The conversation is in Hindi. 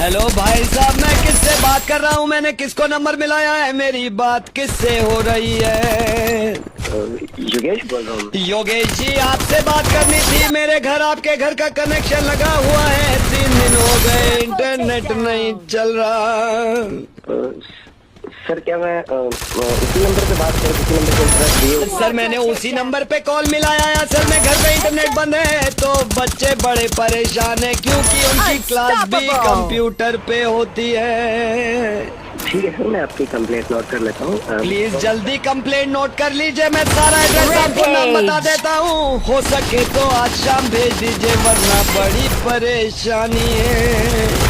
हेलो भाई साहब, मैं किससे बात कर रहा हूँ? मैंने किसको नंबर मिलाया है? मेरी बात किससे हो रही है? योगेश बोल रहा हूँ। योगेश जी, आपसे बात करनी थी। मेरे घर आपके घर का कनेक्शन लगा हुआ है, 3 दिन हो गए इंटरनेट नहीं चल रहा। सर क्या मैं उसी नंबर पे बात करूँ? उसी नंबर पे इंटरनेट दिए? सर मैंने उसी नंबर पे कॉल मिलाया है। असल में घर पे इंटरनेट बंद है तो बच्चे बड़े परेशान है, क्योंकि उनकी क्लास भी कंप्यूटर पे होती है। ठीक है सर, मैं आपकी कंप्लेंट नोट कर लेता हूँ। प्लीज जल्दी कंप्लेंट नोट कर लीजिए। मैं सारा एड्रेस आपको नाम बता देता हूँ। हो सके तो आज शाम भेज दीजिए, वरना बड़ी परेशानी है।